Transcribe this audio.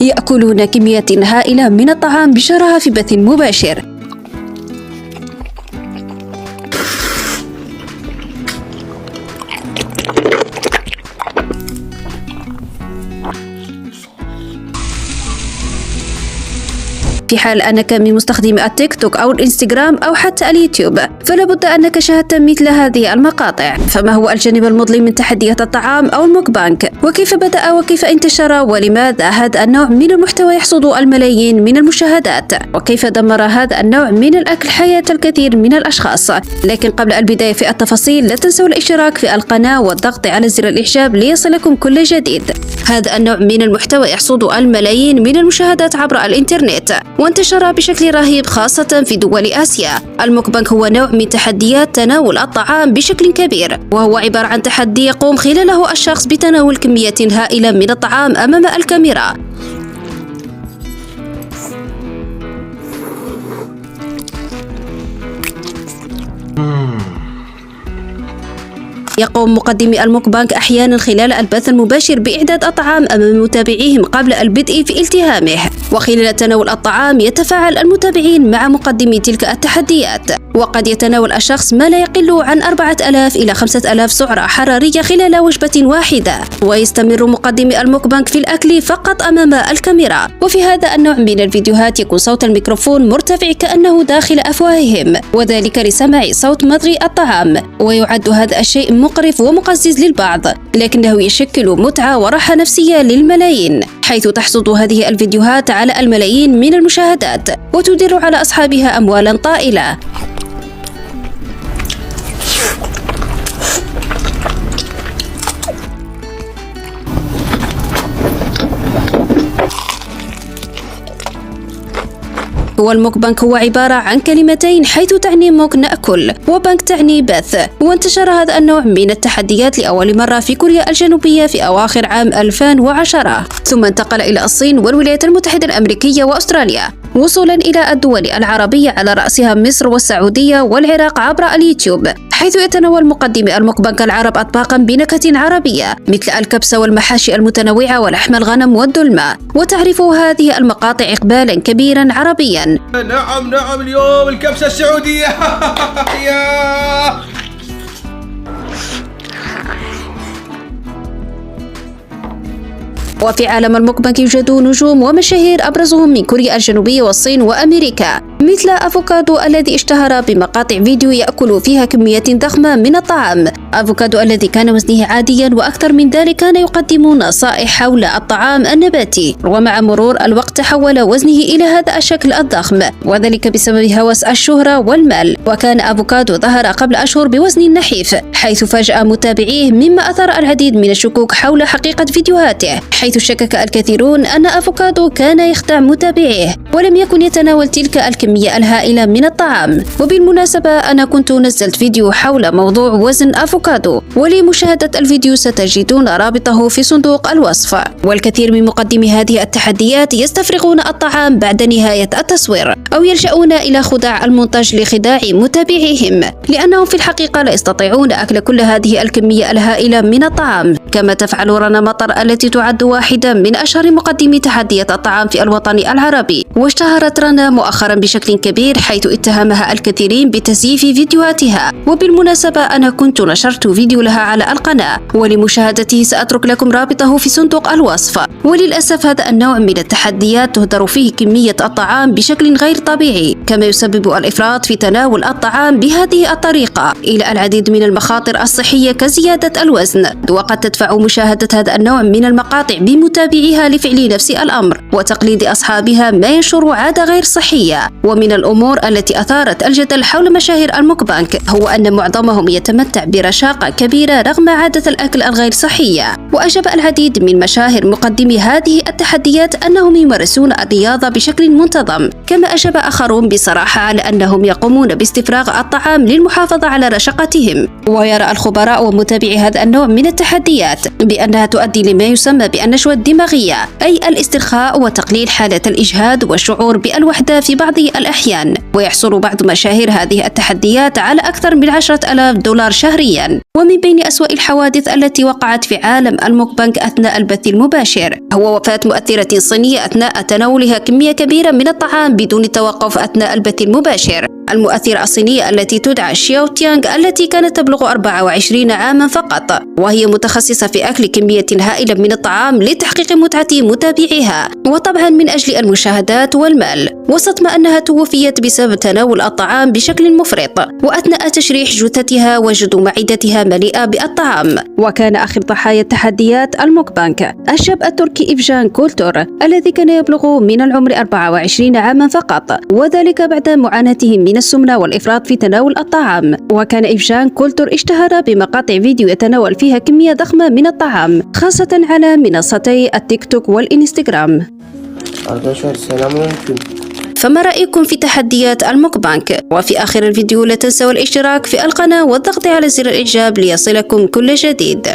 يأكلون كميات هائلة من الطعام بشراهة في بث مباشر. في حال أنك من مستخدمي التيك توك أو الإنستغرام أو حتى اليوتيوب، فلا بد أنك شاهدت مثل هذه المقاطع. فما هو الجانب المظلم من تحديات الطعام أو الموكبانك؟ وكيف بدأ وكيف انتشر؟ ولماذا هذا النوع من المحتوى يحصد الملايين من المشاهدات؟ وكيف دمر هذا النوع من الأكل حياة الكثير من الأشخاص؟ لكن قبل البداية في التفاصيل، لا تنسوا الاشتراك في القناة والضغط على زر الإعجاب ليصلكم كل جديد. هذا النوع من المحتوى يحصد الملايين من المشاهدات عبر الإنترنت، وانتشر بشكل رهيب خاصة في دول آسيا. الموكبانك هو نوع من تحديات تناول الطعام بشكل كبير، وهو عبارة عن تحدي يقوم خلاله الشخص بتناول كميات هائلة من الطعام أمام الكاميرا. يقوم مقدمي الموكبانك أحيانا خلال البث المباشر بإعداد الطعام أمام متابعيهم قبل البدء في التهامه، وخلال تناول الطعام يتفاعل المتابعين مع مقدمي تلك التحديات، وقد يتناول الشخص ما لا يقل عن 4000 إلى 5000 سعرة حرارية خلال وجبة واحدة. ويستمر مقدمي الموكبانك في الأكل فقط أمام الكاميرا، وفي هذا النوع من الفيديوهات يكون صوت الميكروفون مرتفع كأنه داخل أفواههم، وذلك لسماع صوت مضغ الطعام. ويعد هذا الشيء مقرف ومقزز للبعض، لكنه يشكل متعة وراحة نفسية للملايين، حيث تحصد هذه الفيديوهات على الملايين من المشاهدات وتدر على أصحابها أموالا طائلة. والموكبانك هو عبارة عن كلمتين، حيث تعني موك نأكل وبانك تعني بث. وانتشر هذا النوع من التحديات لأول مرة في كوريا الجنوبية في أواخر عام 2010، ثم انتقل إلى الصين والولايات المتحدة الأمريكية وأستراليا، وصولا إلى الدول العربية على رأسها مصر والسعودية والعراق عبر اليوتيوب، حيث يتناول مقدمي الموكبانك العرب أطباقا بنكهة عربية مثل الكبسة والمحاشي المتنوعة ولحم الغنم والدلمة، وتعرف هذه المقاطع إقبالا كبيرا عربيا. نعم اليوم الكبسة السعودية. وفي عالم الموكبانك يوجد نجوم ومشاهير أبرزهم من كوريا الجنوبية والصين وأمريكا، مثل أفوكادو الذي اشتهر بمقاطع فيديو يأكل فيها كميات ضخمة من الطعام. أفوكادو الذي كان وزنه عاديا، وأكثر من ذلك كان يقدم نصائح حول الطعام النباتي، ومع مرور الوقت تحول وزنه إلى هذا الشكل الضخم، وذلك بسبب هوس الشهرة والمال. وكان أفوكادو ظهر قبل أشهر بوزن نحيف، حيث فاجأ متابعيه، مما أثار العديد من الشكوك حول حقيقة فيديوهاته، حيث شكك الكثيرون أن أفوكادو كان يخدع متابعيه ولم يكن يتناول تلك الكمية الهائلة من الطعام. وبالمناسبة أنا كنت نزلت فيديو حول موضوع وزن أفوكادو، ولمشاهدة الفيديو ستجدون رابطه في صندوق الوصف. والكثير من مقدمي هذه التحديات يستفرغون الطعام بعد نهاية التصوير، أو يلجؤون إلى خداع المونتاج لخداع متابعيهم، لأنهم في الحقيقة لا يستطيعون أكل كل هذه الكمية الهائلة من الطعام، كما تفعل رنا مطر التي تعد واحدة من أشهر مقدمي تحديات الطعام في الوطن العربي. واشتهرت رنا مؤخرا بشكل كبير، حيث اتهمها الكثيرين بتزييف فيديوهاتها. وبالمناسبة أنا كنت نشرت فيديو لها على القناة، ولمشاهدته سأترك لكم رابطه في صندوق الوصف. وللأسف هذا النوع من التحديات تهدر فيه كمية الطعام بشكل غير طبيعي، كما يسبب الإفراط في تناول الطعام بهذه الطريقة إلى العديد من المخاطر الصحية كزيادة الوزن. وقد تدفع مشاهدة هذا النوع من المقاطع بمتابعيها لفعل نفس الأمر وتقليد أصحابها، ما ينشر عادة غير صحية. ومن الأمور التي أثارت الجدل حول مشاهير الموكبانك هو أن معظمهم يتمتع برشاقة كبيرة رغم عادة الأكل الغير صحية. وأجاب العديد من مشاهير مقدمي هذه التحديات أنهم يمارسون الرياضة بشكل منتظم، كما أجاب آخرون بصراحة على أنهم يقومون باستفراغ الطعام للمحافظة على رشاقتهم. ويرى الخبراء ومتابعي هذا النوع من التحديات بأنها تؤدي لما يسمى بأن النشوة الدماغية، أي الاسترخاء وتقليل حالة الإجهاد والشعور بالوحدة في بعض الأحيان. ويحصل بعض مشاهير هذه التحديات على أكثر من 10,000 دولار شهرياً. ومن بين أسوأ الحوادث التي وقعت في عالم الموكبانج أثناء البث المباشر هو وفاة مؤثرة صينية أثناء تناولها كمية كبيرة من الطعام بدون توقف أثناء البث المباشر. المؤثرة الصينية التي تدعى شياو تيانغ، التي كانت تبلغ 24 عاما فقط، وهي متخصصة في أكل كمية هائلة من الطعام لتحقيق متعة متابعيها، وطبعا من أجل المشاهدات والمال. وسط ما أنها توفيت بسبب تناول الطعام بشكل مفرط، وأثناء تشريح جثتها وجدوا معدتها مليئة بالطعام. وكان آخر ضحايا التحديات الموكبانج الشاب التركي إيفجان كولتور، الذي كان يبلغ من العمر 24 عاما فقط، وذلك بعد معاناته من السمنة والإفراط في تناول الطعام. وكان إيفجان كولتور اشتهر بمقاطع فيديو يتناول فيها كمية ضخمة من الطعام، خاصة على منصتي التيك توك والإنستغرام. فما رأيكم في تحديات الموكبانج؟ وفي آخر الفيديو لا تنسوا الاشتراك في القناة والضغط على زر الإعجاب ليصلكم كل جديد.